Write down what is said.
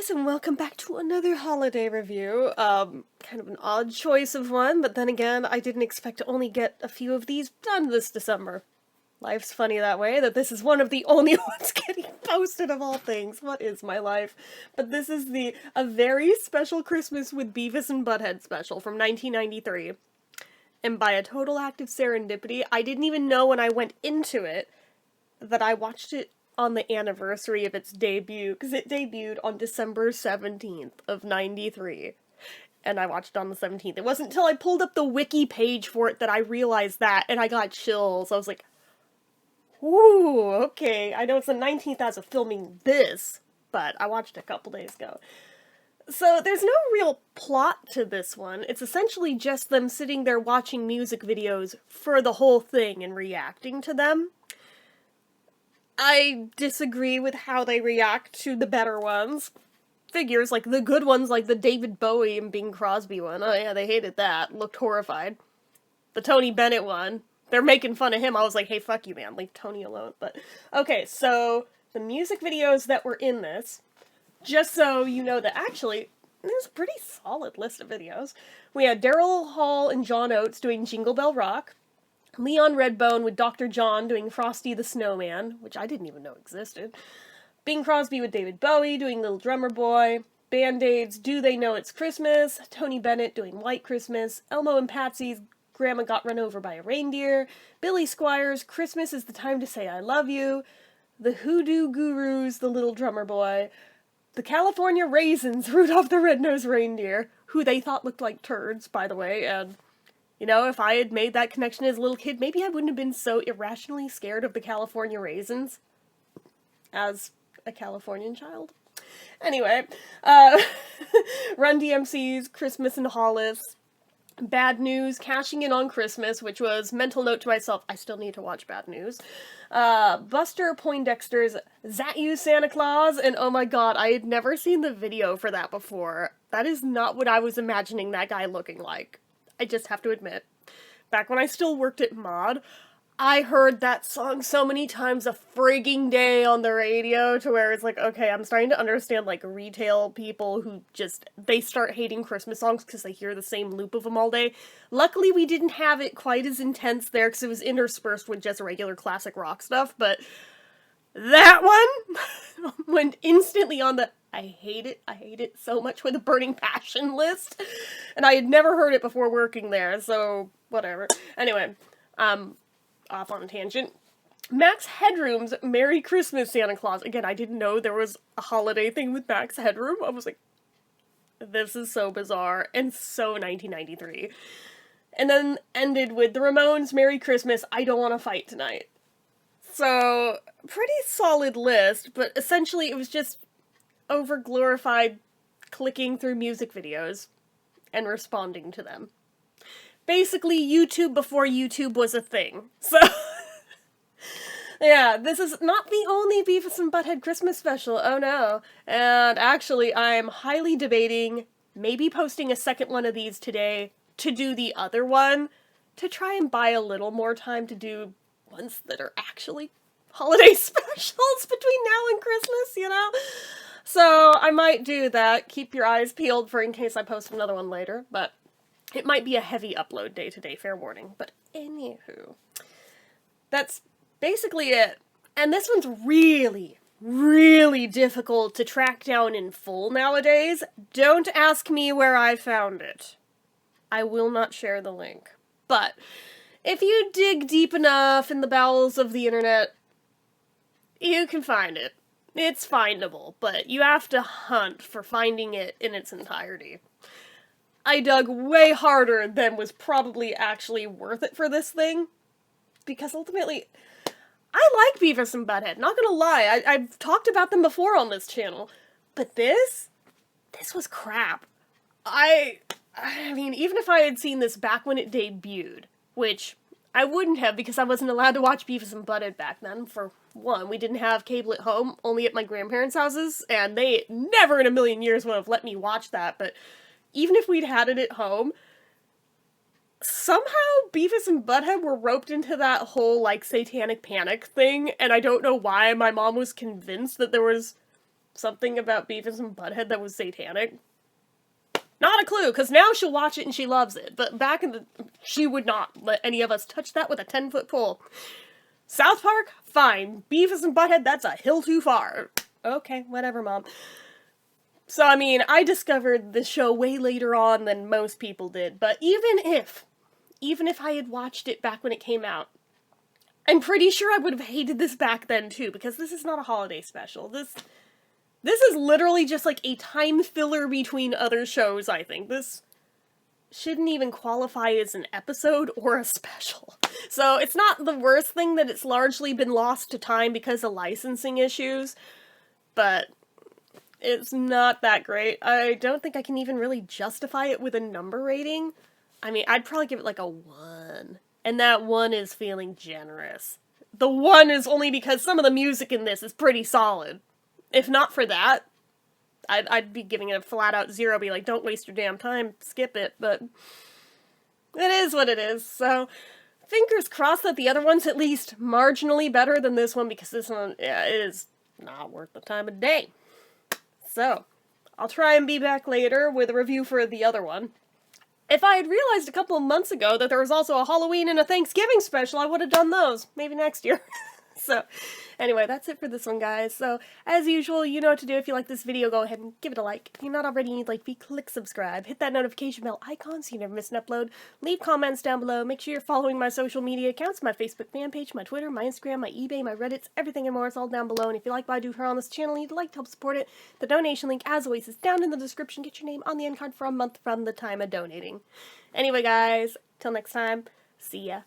guys, and welcome back to another holiday review. Kind of an odd choice of one, but then again, I didn't expect to only get a few of these done this December. Life's funny that way, that this is one of the only ones getting posted of all things. What is my life? But this is a very special Christmas with Beavis and Butthead special from 1993. And by a total act of serendipity, I didn't even know when I went into it that I watched it on the anniversary of its debut, because it debuted on December 17th of 93. And I watched it on the 17th. It wasn't until I pulled up the wiki page for it that I realized that, and I got chills. I was like, ooh, okay, I know it's the 19th as of filming this, but I watched it a couple days ago. So there's no real plot to this one. It's essentially just them sitting there watching music videos for the whole thing and reacting to them. I disagree with how they react to the better ones. Figures, like the good ones, like the David Bowie and Bing Crosby one. Oh yeah, they hated that. Looked horrified. The Tony Bennett one. They're making fun of him. I was like, hey, fuck you, man. Leave Tony alone. But, okay, so the music videos that were in this, just so you know that actually, there's a pretty solid list of videos. We had Daryl Hall and John Oates doing Jingle Bell Rock. Leon Redbone with Dr. John doing Frosty the Snowman, which I didn't even know existed. Bing Crosby with David Bowie doing Little Drummer Boy. Band-Aids, Do They Know It's Christmas? Tony Bennett doing White Christmas. Elmo and Patsy's Grandma Got Run Over by a Reindeer. Billy Squires, Christmas is the Time to Say I Love You. The Hoodoo Gurus, The Little Drummer Boy. The California Raisins, Rudolph the Red-Nosed Reindeer, who they thought looked like turds, by the way, and you know, if I had made that connection as a little kid, maybe I wouldn't have been so irrationally scared of the California Raisins as a Californian child. Anyway, Run DMC's Christmas in Hollis, Bad News, Cashing In on Christmas, which was mental note to myself, I still need to watch Bad News. Buster Poindexter's Zat You Santa Claus, and oh my god, I had never seen the video for that before. That is not what I was imagining that guy looking like. I just have to admit, back when I still worked at Mod, I heard that song so many times a frigging day on the radio to where it's like, okay, I'm starting to understand, like, retail people who just, they start hating Christmas songs because they hear the same loop of them all day. Luckily, we didn't have it quite as intense there because it was interspersed with just regular classic rock stuff, but that one went instantly on the I hate it so much with a burning passion list. And I had never heard it before working there, so whatever. Anyway, off on a tangent. Max Headroom's Merry Christmas, Santa Claus. Again, I didn't know there was a holiday thing with Max Headroom. I was like, this is so bizarre and so 1993. And then ended with the Ramones' Merry Christmas, I Don't Want to Fight Tonight. So, pretty solid list, but essentially it was just over-glorified clicking through music videos and responding to them. Basically, YouTube before YouTube was a thing. So, yeah, this is not the only Beavis and Butthead Christmas special, oh no. And actually, I'm highly debating maybe posting a second one of these today to do the other one, to try and buy a little more time to do ones that are actually holiday specials between now and Christmas, you know? So, I might do that. Keep your eyes peeled for in case I post another one later, but it might be a heavy upload day today, fair warning. But anywho, that's basically it. And this one's really, really difficult to track down in full nowadays. Don't ask me where I found it. I will not share the link. But if you dig deep enough in the bowels of the internet, you can find it. It's findable, but you have to hunt for finding it in its entirety. I dug way harder than was probably actually worth it for this thing, because ultimately, I like Beavis and Butthead, not gonna lie, I've talked about them before on this channel, but this was crap. I mean, even if I had seen this back when it debuted, which I wouldn't have because I wasn't allowed to watch Beavis and Butthead back then. For one, we didn't have cable at home, only at my grandparents' houses, and they never in a million years would have let me watch that, but even if we'd had it at home, somehow Beavis and Butthead were roped into that whole, like, satanic panic thing, and I don't know why my mom was convinced that there was something about Beavis and Butthead that was satanic. Not a clue, because now she'll watch it and she loves it. But back in the... she would not let any of us touch that with a 10-foot pole. South Park? Fine. Beavis and Butthead? That's a hill too far. Okay, whatever, Mom. So, I mean, I discovered the show way later on than most people did. But even if I had watched it back when it came out, I'm pretty sure I would have hated this back then, too. Because this is not a holiday special. This is literally just like a time filler between other shows, I think. This shouldn't even qualify as an episode or a special. So it's not the worst thing that it's largely been lost to time because of licensing issues, but it's not that great. I don't think I can even really justify it with a number rating. I mean, I'd probably give it like a 1. And that 1 is feeling generous. The 1 is only because some of the music in this is pretty solid. If not for that, I'd be giving it a flat-out 0, be like, don't waste your damn time, skip it, but it is what it is, so fingers crossed that the other one's at least marginally better than this one, because this one, yeah, is not worth the time of day. So, I'll try and be back later with a review for the other one. If I had realized a couple of months ago that there was also a Halloween and a Thanksgiving special, I would have done those. Maybe next year. So, anyway, that's it for this one, guys. So, as usual, you know what to do. If you like this video, go ahead and give it a like. If you're not already, you'd like to click subscribe. Hit that notification bell icon so you never miss an upload. Leave comments down below. Make sure you're following my social media accounts, my Facebook fan page, my Twitter, my Instagram, my eBay, my Reddits, everything and more is all down below. And if you like what I do here on this channel and you'd like to help support it, the donation link, as always, is down in the description. Get your name on the end card for a month from the time of donating. Anyway, guys, till next time, see ya.